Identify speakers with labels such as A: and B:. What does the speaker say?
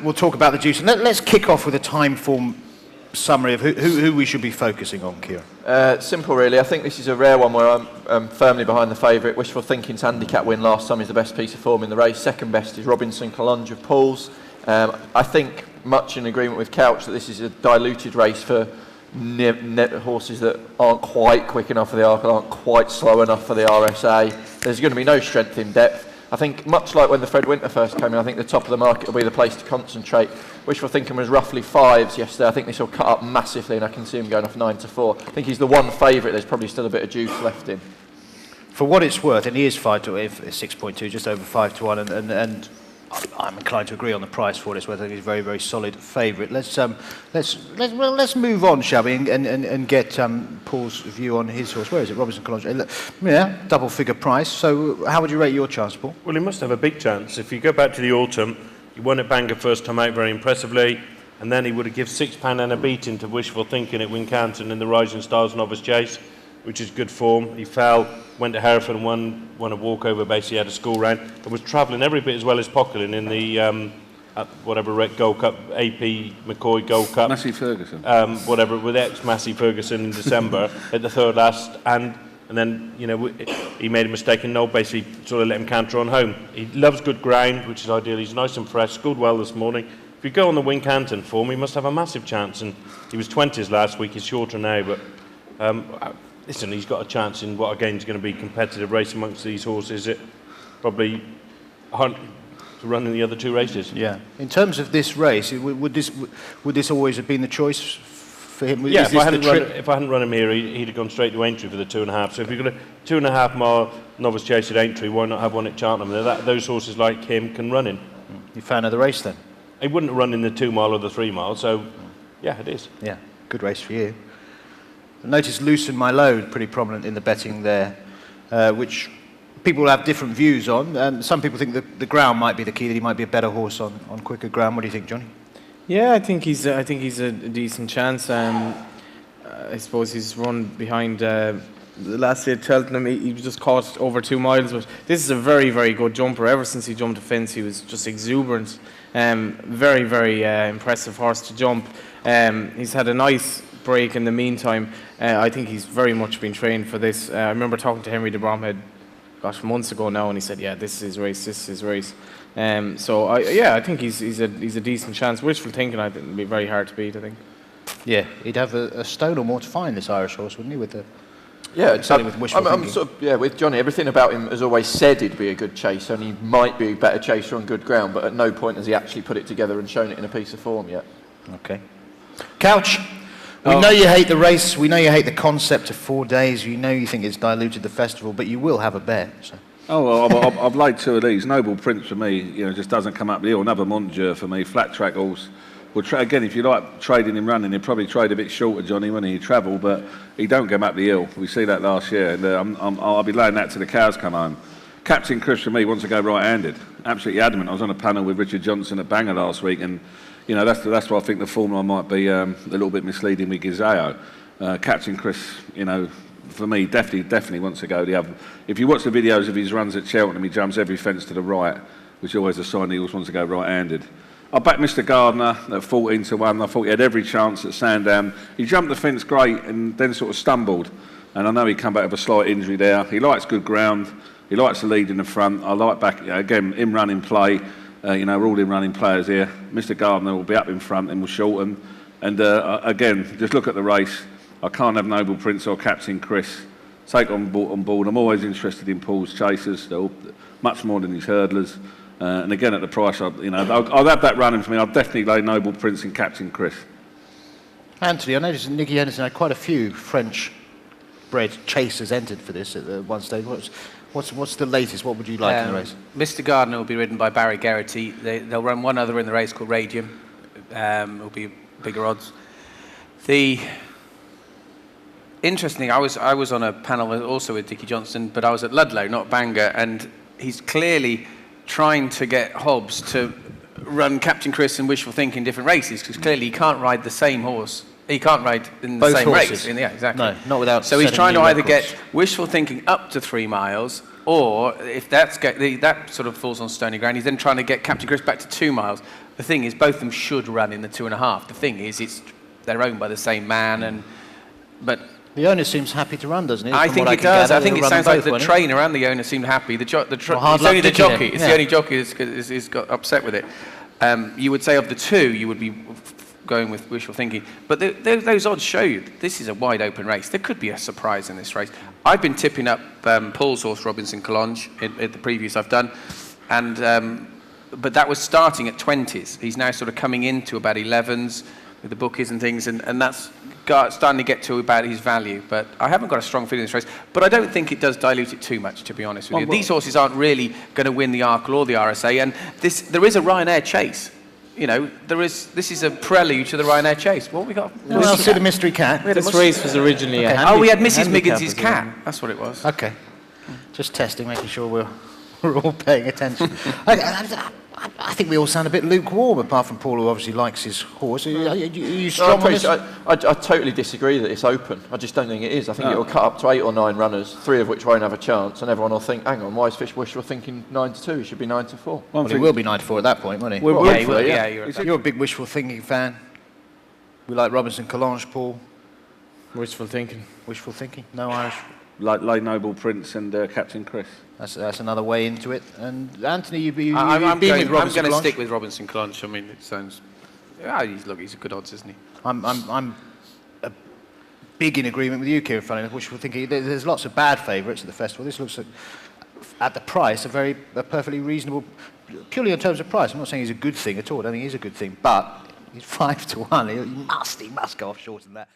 A: We'll talk about the Jewson. Let's kick off with a Timeform summary of who we should be focusing on, Kieran.
B: Simple, really. I think this is a rare one where I'm firmly behind the favourite. Wishful Thinking's handicap win last time is the best piece of form in the race. Second best is Robinson Collonge of Paul's. I think much in agreement with Couch that this is a diluted race for horses that aren't quite quick enough for the Arkle, aren't quite slow enough for the RSA. There's going to be no strength in depth. I think much like when the Fred Winter first came in, I think the top of the market will be the place to concentrate. Wishful Thinking was roughly 5s yesterday. I think this will cut up massively, and I can see him going off 9 to 4. I think he's the one favourite. There's probably still a bit of juice left in.
A: For what it's worth, and he is 6.2, just over 5 to 1, and I'm inclined to agree on the price for this. Whether he's a very, very solid favourite. Let's move on, shall we, and get Paul's view on his horse. Where is it? Robinson Collonge. Yeah, double-figure price. So, how would you rate your chance, Paul?
C: Well, he must have a big chance. If you go back to the autumn, he won at Bangor first time out very impressively, and then he would have given £6 and a beating to Wishful Thinking at Wincanton in the Rising Stars Novice Chase, which is good form. He fell, went to Hereford and won a walkover, basically had a school round, and was travelling every bit as well as Pocklin in the whatever Gold Cup, AP McCoy Gold Cup.
D: Massey Ferguson.
C: Whatever, with ex-Massey Ferguson in December at the third last, and then, you know, he made a mistake and Noel basically sort of let him canter on home. He loves good ground, which is ideal. He's nice and fresh, scored well this morning. If you go on the Wincanton form, he must have a massive chance, and he was 20s last week, he's shorter now, but listen, he's got a chance in what again is going to be competitive race amongst these horses. It probably to run in the other two races.
A: Yeah. In terms of this race, would this always have been the choice for him?
C: Yeah. If I hadn't run him here, he'd have gone straight to Aintree for the 2.5. So if you've got a 2.5 mile novice chase at Aintree, why not have one at Cheltenham? Those horses like him can run in.
A: You a fan of the race then?
C: He wouldn't run in the 2 mile or the 3 mile. So yeah, it is.
A: Yeah. Good race for you. Notice Loosen My Load, pretty prominent in the betting there, which people have different views on. Some people think that the ground might be the key, that he might be a better horse on quicker ground. What do you think, Johnny?
E: Yeah, I think he's a decent chance. I suppose he's run behind the last year at Cheltenham. He was just caught over 2 miles, but this is a very, very good jumper. Ever since he jumped the fence, he was just exuberant. Very, very impressive horse to jump. He's had a nice break in the meantime. I think he's very much been trained for this. I remember talking to Henry de Bromhead, months ago now, and he said, "Yeah, this is his race. This is his race." I think he's a decent chance. Wishful Thinking, I think, would be very hard to beat. I think.
A: Yeah, he'd have a stone or more to find, this Irish horse, wouldn't he? With the
B: with
A: Wishful Thinking.
B: I'm sort of, with Johnny. Everything about him has always said he'd be a good chaser, and he might be a better chaser on good ground. But at no point has he actually put it together and shown it in a piece of form yet.
A: Okay. Couch. We know you hate the race, we know you hate the concept of 4 days, you know you think it's diluted the festival, but you will have a bet. So.
D: Oh, well, I've laid 2 of these. Noble Prince for me, you know, just doesn't come up the hill. Another Montjeur for me, flat track horse. Well, again, if you like trading him running, he'd probably trade a bit shorter, Johnny, when he travel, but he don't come up the hill. We see that last year, and I'll be laying that till the cows come home. Captain Chris for me wants to go right-handed. Absolutely adamant. I was on a panel with Richard Johnson at Bangor last week, and you know, that's why I think the formula might be a little bit misleading with Gizao. Captain Chris, you know, for me, definitely wants to go the other. If you watch the videos of his runs at Cheltenham, he jumps every fence to the right, which is always a sign he always wants to go right-handed. I backed Mr. Gardner at 14 to 1. I thought he had every chance at Sandown. He jumped the fence great and then sort of stumbled. And I know he'd come back with a slight injury there. He likes good ground. He likes to lead in the front. I like back, again, him running play. You know, we're all in running players here. Mr. Gardner will be up in front and will shorten. And again, just look at the race. I can't have Noble Prince or Captain Chris. Take on board. I'm always interested in Paul's chasers. They're all much more than his hurdlers. And again, at the price, I'll have that running for me. I'll definitely lay Noble Prince and Captain Chris.
A: Anthony, I noticed Nicky Henderson had quite a few French-bred chasers entered for this at one stage. What's the latest? What would you like in the race?
F: Mr. Gardner will be ridden by Barry Geraghty. They'll run one other in the race called Radium. It'll be bigger odds. Interesting. I was on a panel also with Dickie Johnson, but I was at Ludlow, not Bangor, and he's clearly trying to get Hobbs to run Captain Chris and Wishful Thinking different races, because clearly he can't ride the same horse. He can't ride in the
A: Both
F: same
A: horses.
F: race. Yeah, exactly.
A: No, not without.
F: So he's trying to either
A: records.
F: get Wishful Thinking up to 3 miles Or if that sort of falls on stony ground, he's then trying to get Captain Chris back to 2 miles. The thing is, both of them should run in the 2.5. The thing is, they're owned by the same man, but
A: the owner seems happy to run, doesn't he?
F: I think he does. I think it sounds like the trainer and the owner seem happy. It's only the jockey. It's the only jockey who's got upset with it. You would say of the two, you would be going with wishful thinking. But those odds show you this is a wide open race. There could be a surprise in this race. I've been tipping up Paul's horse, Robinson Collonge, at the previews I've done, but that was starting at 20s. He's now sort of coming into about 11s with the bookies and things, and that's starting to get to about his value. But I haven't got a strong feeling in this race. But I don't think it does dilute it too much, to be honest with you. These horses aren't really going to win the Arkle or the RSA, and there is a Ryanair chase. You know, this is a prelude to the Ryanair chase. What have we got?
A: Well, see the mystery cat.
E: This race was originally a
F: we had Mrs. Miggins's cat. That's what it was.
A: Okay. Just testing, making sure we're all paying attention. I think we all sound a bit lukewarm, apart from Paul, who obviously likes his horse. Are you strong on this?
B: I totally disagree that it's open. I just don't think it is. I think it will cut up to 8 or 9 runners, 3 of which won't have a chance, and everyone will think, hang on, why is Fish wishful thinking 9-2? It should be 9-4.
A: Well, he will be 9-4 at that point, won't he? You're a big wishful thinking fan. We like Robinson Collonge, Paul.
E: Wishful thinking.
A: Wishful thinking. No Irish.
D: Like Noble Prince and Captain Chris.
A: That's another way into it. And Anthony,
F: I'm going to stick with Robinson Collonge. I mean, it sounds. He's a good odds, isn't he?
A: I'm big in agreement with you, Kieran. Funny enough, wishful thinking. There's lots of bad favourites at the festival. This looks at the price a perfectly reasonable, purely in terms of price. I'm not saying he's a good thing at all. I don't think he's a good thing, but he's 5-1. He must go off short than that.